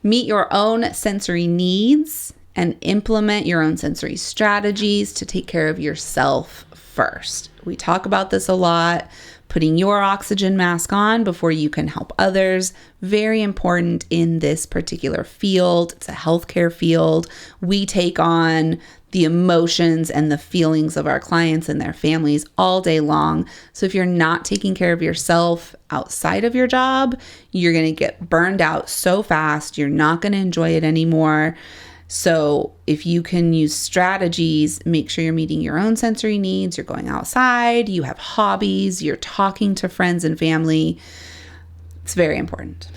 Meet your own sensory needs and implement your own sensory strategies to take care of yourself first. We talk about this a lot. Putting your oxygen mask on before you can help others. Very important in this particular field. It's a healthcare field. We take on the emotions and the feelings of our clients and their families all day long. So if you're not taking care of yourself outside of your job, you're going to get burned out so fast. You're not going to enjoy it anymore. So if you can use strategies, make sure you're meeting your own sensory needs, you're going outside, you have hobbies, you're talking to friends and family. It's very important.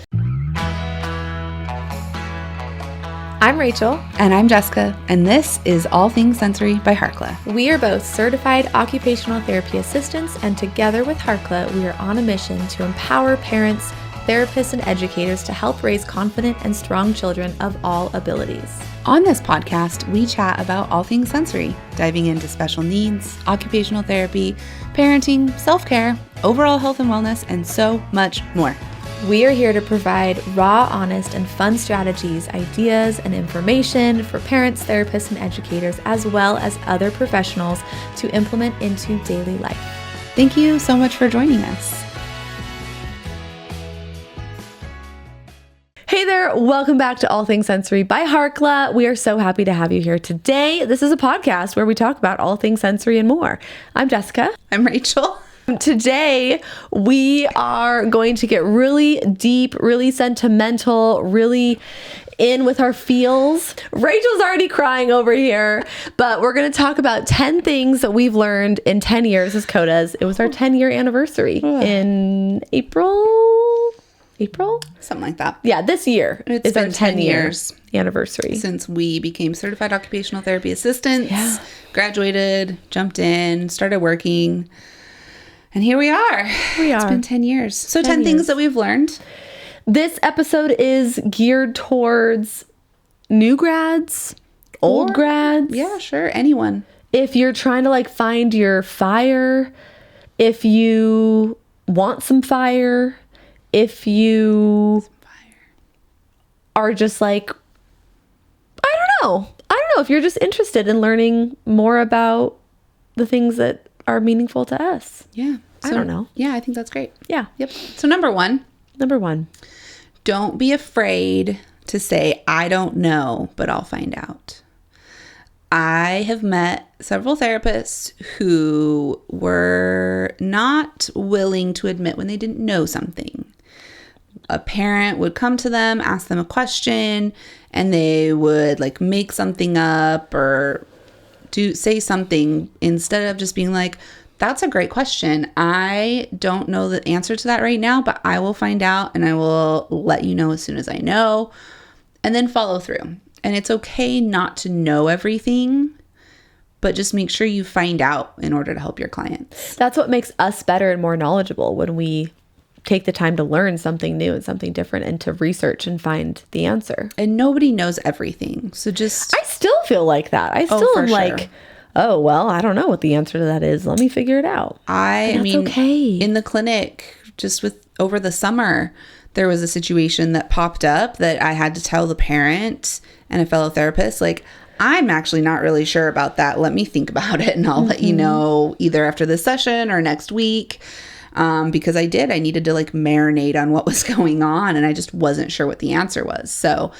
I'm Rachel. And I'm Jessica. And this is All Things Sensory by Harkla. We are both certified occupational therapy assistants, and together with Harkla, we are on a mission to empower parents, therapists, and educators to help raise confident and strong children of all abilities. On this podcast, we chat about all things sensory, diving into special needs, occupational therapy, parenting, self-care, overall health and wellness, and so much more. We are here to provide raw, honest, and fun strategies, ideas, and information for parents, therapists, and educators, as well as other professionals to implement into daily life. Thank you so much for joining us. Hey there, welcome back to All Things Sensory by Harkla. We are so happy to have you here today. This is a podcast where we talk about all things sensory and more. I'm Jessica. I'm Rachel. Today, we are going to get really deep, really sentimental, really in with our feels. Rachel's already crying over here, but we're going to talk about 10 things that we've learned in 10 years as CODAs. It was our 10-year anniversary in April? Something like that. Yeah, this year It's been 10 years anniversary since we became certified occupational therapy assistants, graduated, jumped in, started working, and here we are. It's been 10 years. So 10 things that we've learned. This episode is geared towards new grads, old grads. Yeah, sure. Anyone. If you're trying to find your fire, if you want some fire, if you are just I don't know if you're just interested in learning more about the things that are meaningful to us. Yeah. I don't know. Yeah, I think that's great. Yeah. Yep. So number one, don't be afraid to say, I don't know, but I'll find out. I have met several therapists who were not willing to admit when they didn't know something. A parent would come to them, ask them a question, and they would make something up or say something instead of just being like, that's a great question. I don't know the answer to that right now, but I will find out and I will let you know as soon as I know, and then follow through. And it's okay not to know everything, but just make sure you find out in order to help your clients. That's what makes us better and more knowledgeable, when we take the time to learn something new and something different and to research and find the answer. And nobody knows everything. So I still feel like that. I still am like, oh, well, I don't know what the answer to that is. Let me figure it out. I mean, okay. In the clinic, just over the summer, there was a situation that popped up that I had to tell the parent and a fellow therapist, I'm actually not really sure about that. Let me think about it and I'll let you know either after this session or next week. Because I needed to marinate on what was going on and I just wasn't sure what the answer was. So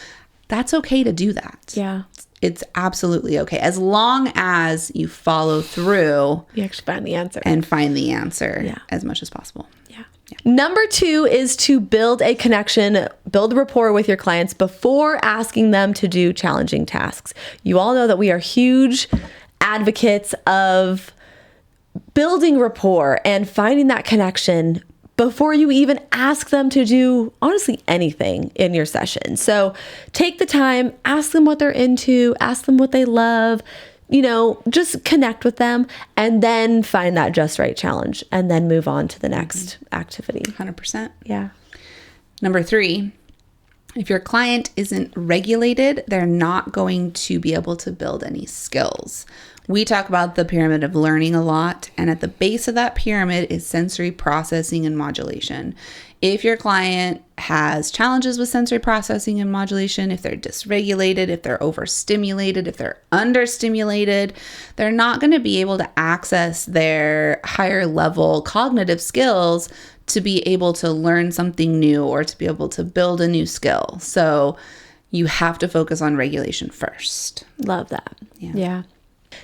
that's okay to do that. Yeah. It's absolutely okay. As long as you follow through. You actually find the answer. And find the answer as much as possible. Yeah. Number 2 is to build a connection, build rapport with your clients before asking them to do challenging tasks. You all know that we are huge advocates of building rapport and finding that connection before you even ask them to do, honestly, anything in your session. So take the time, ask them what they're into, ask them what they love, just connect with them, and then find that just right challenge and then move on to the next activity. 100%. Yeah. Number 3, If your client isn't regulated, they're not going to be able to build any skills. We talk about the pyramid of learning a lot, and at the base of that pyramid is sensory processing and modulation. If your client has challenges with sensory processing and modulation, if they're dysregulated, if they're overstimulated, if they're understimulated, they're not going to be able to access their higher level cognitive skills to be able to learn something new or to be able to build a new skill. So you have to focus on regulation first. Love that. Yeah.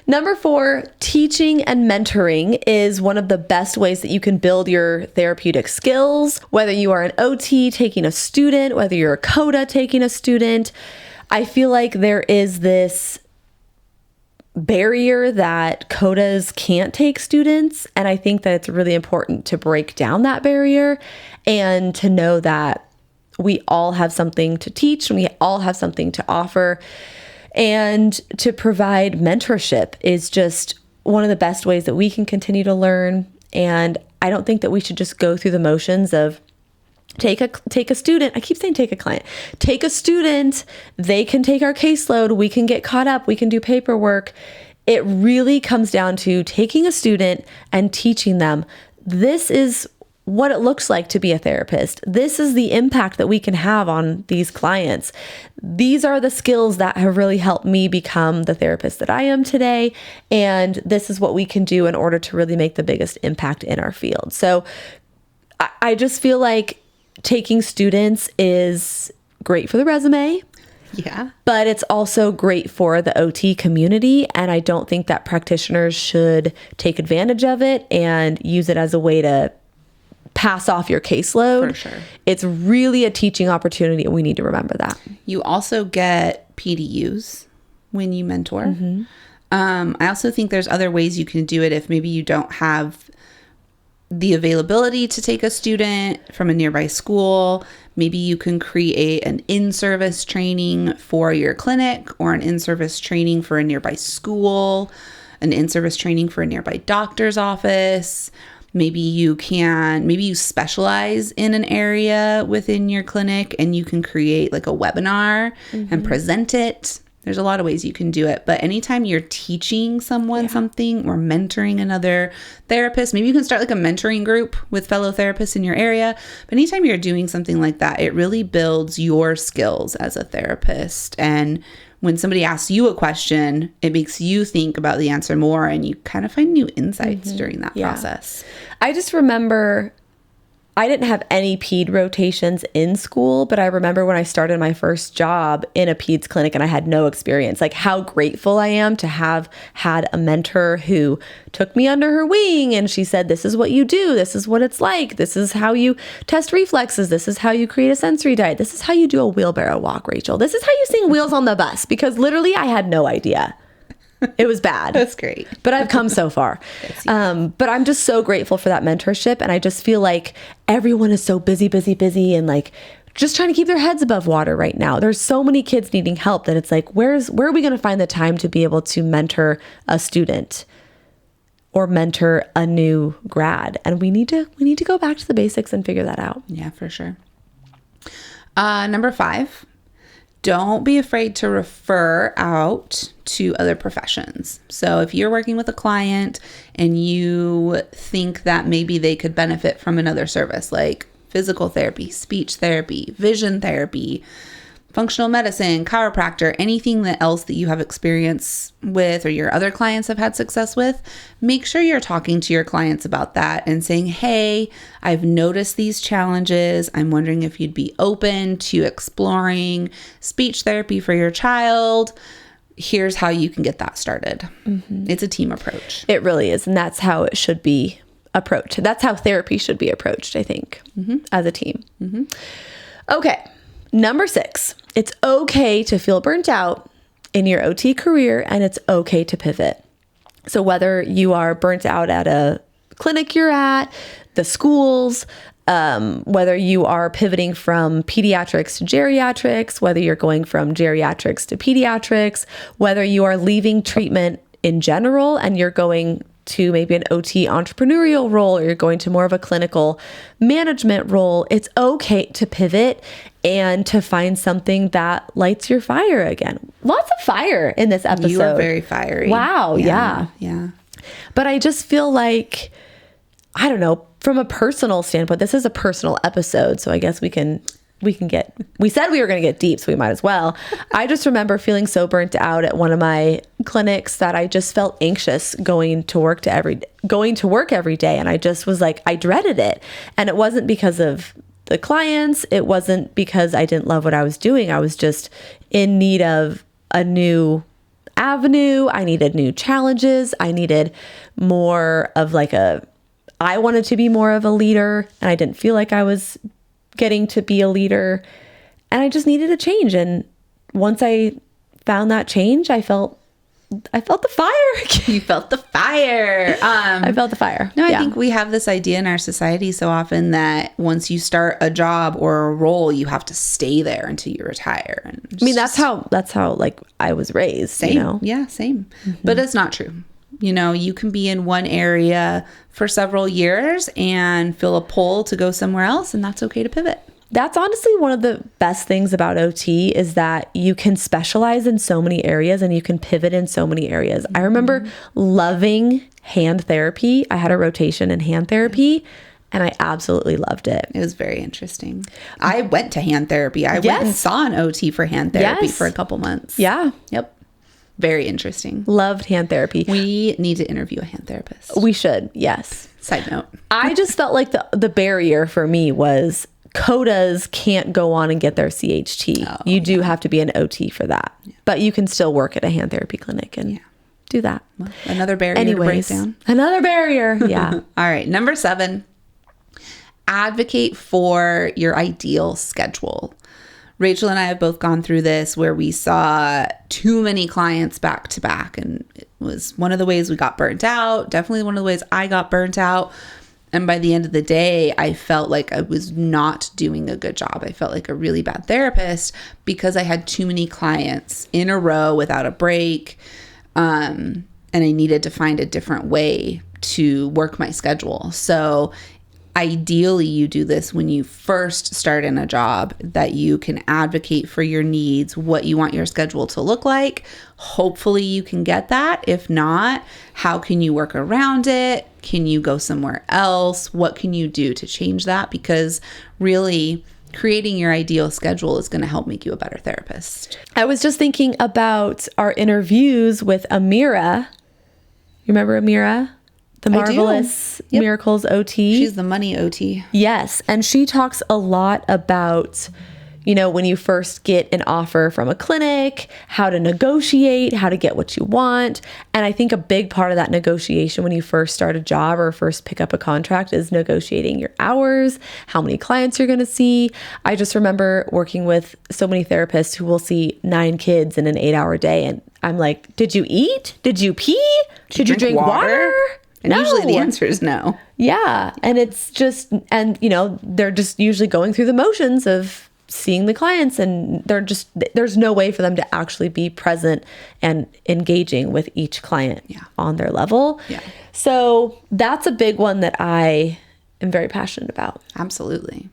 Number 4, teaching and mentoring is one of the best ways that you can build your therapeutic skills. Whether you are an OT taking a student, whether you're a CODA taking a student, I feel like there is this barrier that CODAs can't take students. And I think that it's really important to break down that barrier and to know that we all have something to teach and we all have something to offer. And to provide mentorship is just one of the best ways that we can continue to learn. And I don't think that we should just go through the motions of take a student. I keep saying take a client. Take a student. They can take our caseload. We can get caught up. We can do paperwork. It really comes down to taking a student and teaching them. This is what it looks like to be a therapist. This is the impact that we can have on these clients. These are the skills that have really helped me become the therapist that I am today. And this is what we can do in order to really make the biggest impact in our field. So I just feel like taking students is great for the resume. Yeah. But it's also great for the OT community. And I don't think that practitioners should take advantage of it and use it as a way to pass off your caseload. For sure. It's really a teaching opportunity, and we need to remember that. You also get PDUs when you mentor. Mm-hmm. I also think there's other ways you can do it if maybe you don't have the availability to take a student from a nearby school. Maybe you can create an in-service training for your clinic or an in-service training for a nearby school, an in-service training for a nearby doctor's office. Maybe you specialize in an area within your clinic and you can create like a webinar and present it. There's a lot of ways you can do it. But anytime you're teaching someone something or mentoring another therapist, maybe you can start like a mentoring group with fellow therapists in your area. But anytime you're doing something like that, it really builds your skills as a therapist. And when somebody asks you a question, it makes you think about the answer more and you kind of find new insights during that process. I just remember I didn't have any ped rotations in school, but I remember when I started my first job in a peds clinic and I had no experience, like how grateful I am to have had a mentor who took me under her wing and she said, this is what you do. This is what it's like. This is how you test reflexes. This is how you create a sensory diet. This is how you do a wheelbarrow walk, Rachel. This is how you sing Wheels on the Bus, because literally I had no idea. It was bad. That's great. But I've come so far. But I'm just so grateful for that mentorship. And I just feel like everyone is so busy and like just trying to keep their heads above water right now. There's so many kids needing help that it's like, where are we going to find the time to be able to mentor a student or mentor a new grad? And we need to go back to the basics and figure that out. Yeah, for sure. Number 5. Don't be afraid to refer out to other professions. So if you're working with a client and you think that maybe they could benefit from another service like physical therapy, speech therapy, vision therapy, functional medicine, chiropractor, anything else that you have experience with or your other clients have had success with, make sure you're talking to your clients about that and saying, hey, I've noticed these challenges. I'm wondering if you'd be open to exploring speech therapy for your child. Here's how you can get that started. It's a team approach. It really is. And that's how it should be approached. That's how therapy should be approached, I think, as a team. Okay. Number 6, it's okay to feel burnt out in your OT career and it's okay to pivot. So whether you are burnt out at a clinic you're at, the schools, whether you are pivoting from pediatrics to geriatrics, whether you're going from geriatrics to pediatrics, whether you are leaving treatment in general and you're going to maybe an OT entrepreneurial role or you're going to more of a clinical management role, it's okay to pivot and to find something that lights your fire again. Lots of fire in this episode. You are very fiery. Wow. Yeah. But I just feel like, I don't know, from a personal standpoint, this is a personal episode. So I guess we said we were going to get deep, so we might as well. I just remember feeling so burnt out at one of my clinics that I just felt anxious going to work every day. And I just was like, I dreaded it. And it wasn't because of the clients. It wasn't because I didn't love what I was doing. I was just in need of a new avenue. I needed new challenges. I needed more of I wanted to be more of a leader, and I didn't feel like I was getting to be a leader, and I just needed a change. And once I found that change, I felt the fire. You felt the fire. I felt the fire. No, I think we have this idea in our society so often that once you start a job or a role, you have to stay there until you retire. And I mean, that's how like I was raised. Same. You know? Yeah, same. But it's not true. You know, you can be in one area for several years and feel a pull to go somewhere else, and that's okay to pivot. That's honestly one of the best things about OT is that you can specialize in so many areas and you can pivot in so many areas. I remember loving hand therapy. I had a rotation in hand therapy and I absolutely loved it. It was very interesting. I went to hand therapy. I went and saw an OT for hand therapy for a couple months. Yeah. Yep. Very interesting. Loved hand therapy. We need to interview a hand therapist. We should. Yes. Side note. I just felt like the barrier for me was CODAs can't go on and get their CHT. Oh, you do have to be an OT for that. Yeah. But you can still work at a hand therapy clinic and do that. Well, another barrier to break down. Another barrier. Yeah. All right. Number 7, advocate for your ideal schedule. Rachel and I have both gone through this where we saw too many clients back to back. And it was one of the ways we got burnt out. Definitely one of the ways I got burnt out. And by the end of the day, I felt like I was not doing a good job. I felt like a really bad therapist because I had too many clients in a row without a break. And I needed to find a different way to work my schedule. So ideally, you do this when you first start in a job, that you can advocate for your needs, what you want your schedule to look like. Hopefully you can get that. If not, how can you work around it? Can you go somewhere else? What can you do to change that? Because really, creating your ideal schedule is going to help make you a better therapist. I was just thinking about our interviews with Amira. You remember Amira? The Marvelous Miracles OT. She's the money OT. Yes. And she talks a lot about, you know, when you first get an offer from a clinic, how to negotiate, how to get what you want. And I think a big part of that negotiation when you first start a job or first pick up a contract is negotiating your hours, how many clients you're going to see. I just remember working with so many therapists who will see 9 kids in an 8-hour day. And I'm like, did you eat? Did you pee? Did you drink water? And usually the answer is no. Yeah. And it's just, and you know, they're just usually going through the motions of seeing the clients, and there's no way for them to actually be present and engaging with each client on their level. Yeah. So that's a big one that I am very passionate about. Absolutely.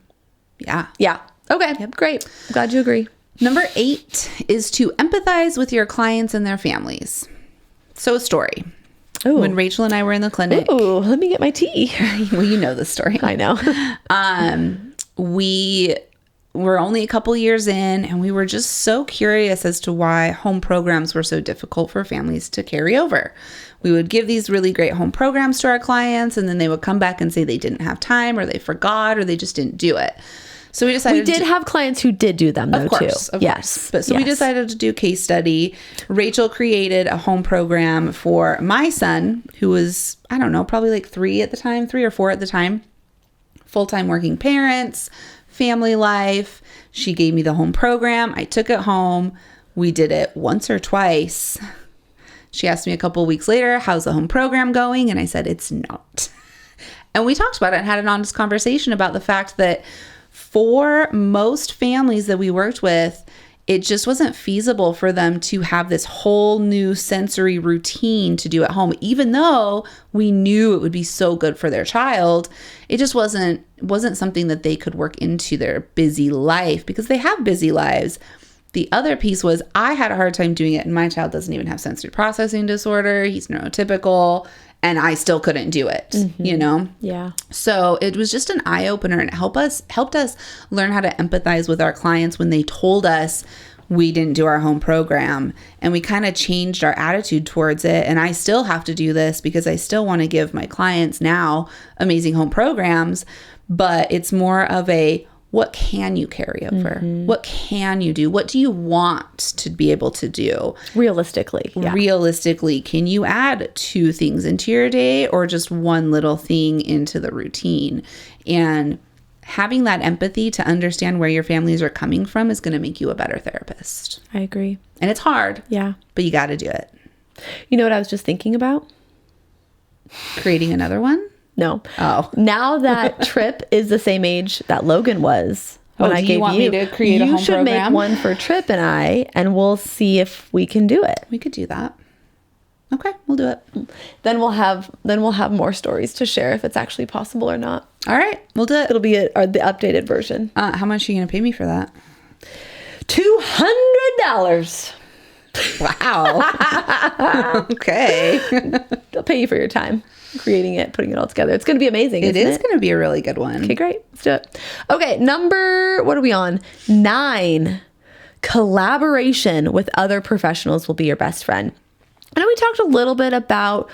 Yeah. Yeah. Okay. Yep. Great. I'm glad you agree. Number 8 is to empathize with your clients and their families. So a story. Ooh. When Rachel and I were in the clinic. Ooh, let me get my tea. Well, you know the story. I know. We were only a couple years in, and we were just so curious as to why home programs were so difficult for families to carry over. We would give these really great home programs to our clients, and then they would come back and say they didn't have time, or they forgot, or they just didn't do it. So we decided. We did have clients who did do them, though, too. Of course. But so we decided to do a case study. Rachel created a home program for my son, who was, I don't know, probably like 3 or 4 at the time. Full-time working parents, family life. She gave me the home program. I took it home. We did it once or twice. She asked me a couple of weeks later, how's the home program going? And I said, it's not. And we talked about it and had an honest conversation about the fact that for most families that we worked with, it just wasn't feasible for them to have this whole new sensory routine to do at home, even though we knew it would be so good for their child. It just wasn't something that they could work into their busy life, because they have busy lives. The other piece was I had a hard time doing it, and my child doesn't even have sensory processing disorder. He's neurotypical, and I still couldn't do it, you know? Yeah. So it was just an eye-opener, and it helped us learn how to empathize with our clients when they told us we didn't do our home program, and we kind of changed our attitude towards it. And I still have to do this because I still want to give my clients now amazing home programs, but it's more of a, what can you carry over? What can you do? What do you want to be able to do? Realistically. Yeah. Realistically, can you add 2 things into your day, or just one little thing into the routine? And having that empathy to understand where your families are coming from is going to make you a better therapist. I agree. And it's hard. Yeah. But you got to do it. You know what I was just thinking about? Creating another one? No. Oh. Now that Trip is the same age that Logan was when I do gave you want me to create a you home should program? make one for Trip and we'll see if we can do it. We could do that. Okay, we'll do it. Then we'll have more stories to share if it's actually possible or not. All right, we'll do it. It'll be the updated version. How much are you going to pay me for that? $200. Wow. Okay. I'll pay you for your time creating it, putting it all together. It's going to be amazing. It is going to be a really good one. Okay, great. Let's do it. Okay, what are we on? 9. Collaboration with other professionals will be your best friend. I know we talked a little bit about,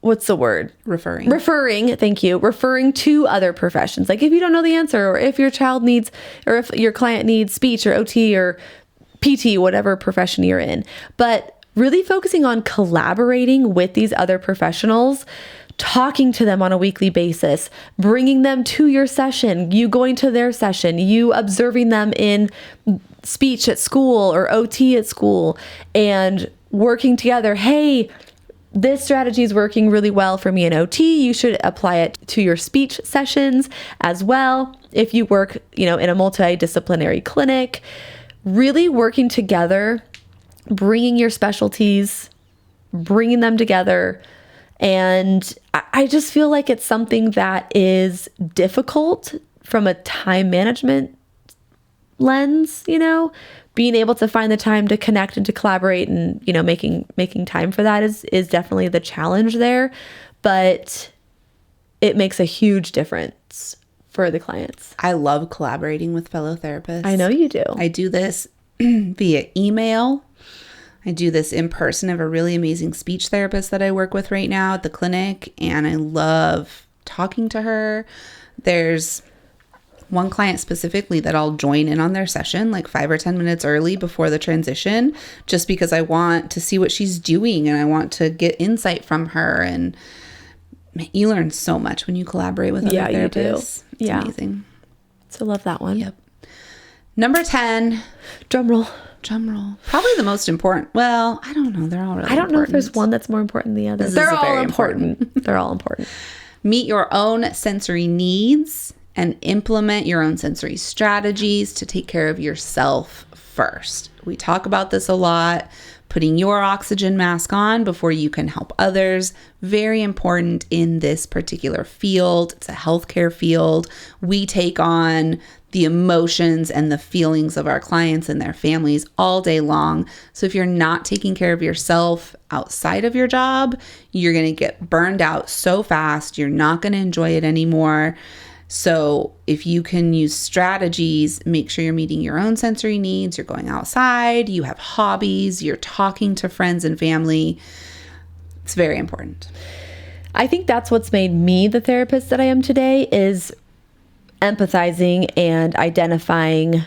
what's the word? Referring, thank you. Referring to other professions. Like if you don't know the answer, or if your child needs, or if your client needs speech or OT or PT, whatever profession you're in. But really focusing on collaborating with these other professionals, talking to them on a weekly basis, bringing them to your session, you going to their session, you observing them in speech at school or OT at school, and working together. Hey, this strategy is working really well for me in OT. You should apply it to your speech sessions as well. If you work, in a multidisciplinary clinic, really working together, bringing your specialties, bringing them together. And I just feel like it's something that is difficult from a time management lens, being able to find the time to connect and to collaborate, and, making time for that is definitely the challenge there, but it makes a huge difference for the clients. I love collaborating with fellow therapists. I know you do. I do this via email. I do this in person. I have a really amazing speech therapist that I work with right now at the clinic, and I love talking to her. There's one client specifically that I'll join in on their session like 5 or 10 minutes early before the transition, just because I want to see what she's doing and I want to get insight from her. And you learn so much when you collaborate with other therapists. You do. It's amazing. So love that one. Yep. Number 10. Drum roll. Probably the most important. Well, I don't know. They're all really important. I don't know if there's one that's more important than the other. They're all important. They're all important. Meet your own sensory needs and implement your own sensory strategies to take care of yourself first. We talk about this a lot. Putting your oxygen mask on before you can help others. Very important in this particular field. It's a healthcare field. We take on the emotions and the feelings of our clients and their families all day long. So if you're not taking care of yourself outside of your job, you're going to get burned out so fast. You're not going to enjoy it anymore. So if you can use strategies, make sure you're meeting your own sensory needs, you're going outside, you have hobbies, you're talking to friends and family. It's very important. I think that's what's made me the therapist that I am today, is empathizing and identifying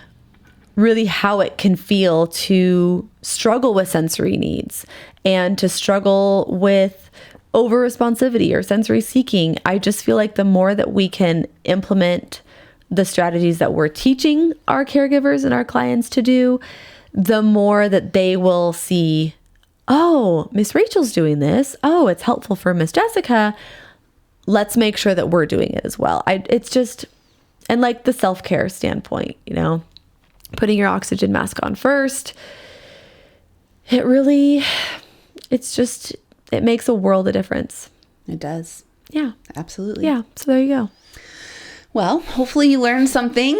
really how it can feel to struggle with sensory needs and to struggle with over responsivity or sensory seeking. I just feel like the more that we can implement the strategies that we're teaching our caregivers and our clients to do, the more that they will see, oh, Miss Rachel's doing this. Oh, it's helpful for Miss Jessica. Let's make sure that we're doing it as well. It's just, and like the self-care standpoint, putting your oxygen mask on first. It makes a world of difference. It does. Yeah. Absolutely. Yeah. So there you go. Well, hopefully you learned something.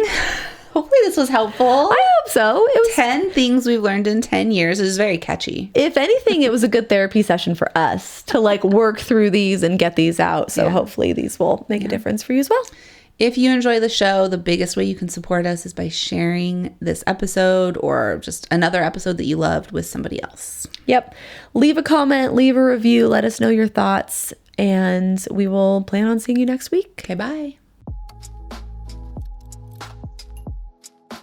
Hopefully this was helpful. I hope so. It was 10 things we've learned in 10 years. It was very catchy. If anything, it was a good therapy session for us to like work through these and get these out. So hopefully these will make a difference for you as well. If you enjoy the show, the biggest way you can support us is by sharing this episode or just another episode that you loved with somebody else. Yep. Leave a comment, leave a review, let us know your thoughts, and we will plan on seeing you next week. Okay, bye.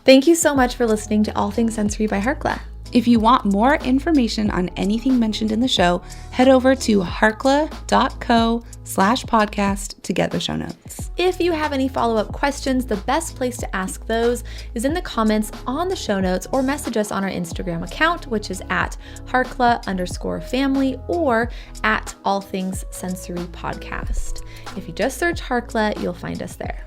Thank you so much for listening to All Things Sensory by Harkla. If you want more information on anything mentioned in the show, head over to harkla.co/podcast to get the show notes. If you have any follow-up questions, the best place to ask those is in the comments on the show notes or message us on our Instagram account, which is at Harkla_family or at All Things Sensory Podcast. If you just search Harkla, you'll find us there.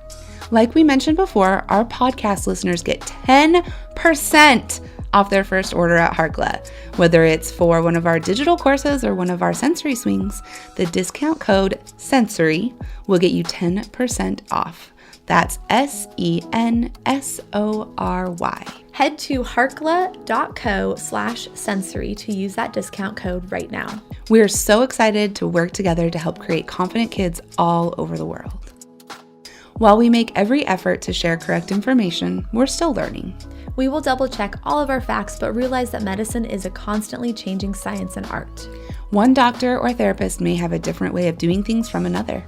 Like we mentioned before, our podcast listeners get 10% off their first order at Harkla. Whether it's for one of our digital courses or one of our sensory swings, the discount code SENSORY will get you 10% off. That's SENSORY. Head to harkla.co/sensory to use that discount code right now. We are so excited to work together to help create confident kids all over the world. While we make every effort to share correct information, we're still learning. We will double check all of our facts, but realize that medicine is a constantly changing science and art. One doctor or therapist may have a different way of doing things from another.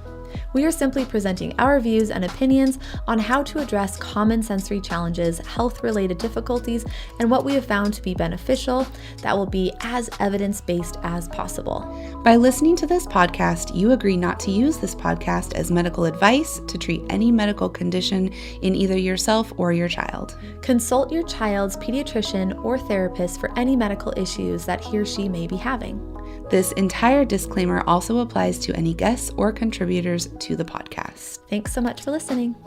We are simply presenting our views and opinions on how to address common sensory challenges, health-related difficulties, and what we have found to be beneficial that will be as evidence-based as possible. By listening to this podcast, you agree not to use this podcast as medical advice to treat any medical condition in either yourself or your child. Consult your child's pediatrician or therapist for any medical issues that he or she may be having. This entire disclaimer also applies to any guests or contributors to the podcast. Thanks so much for listening.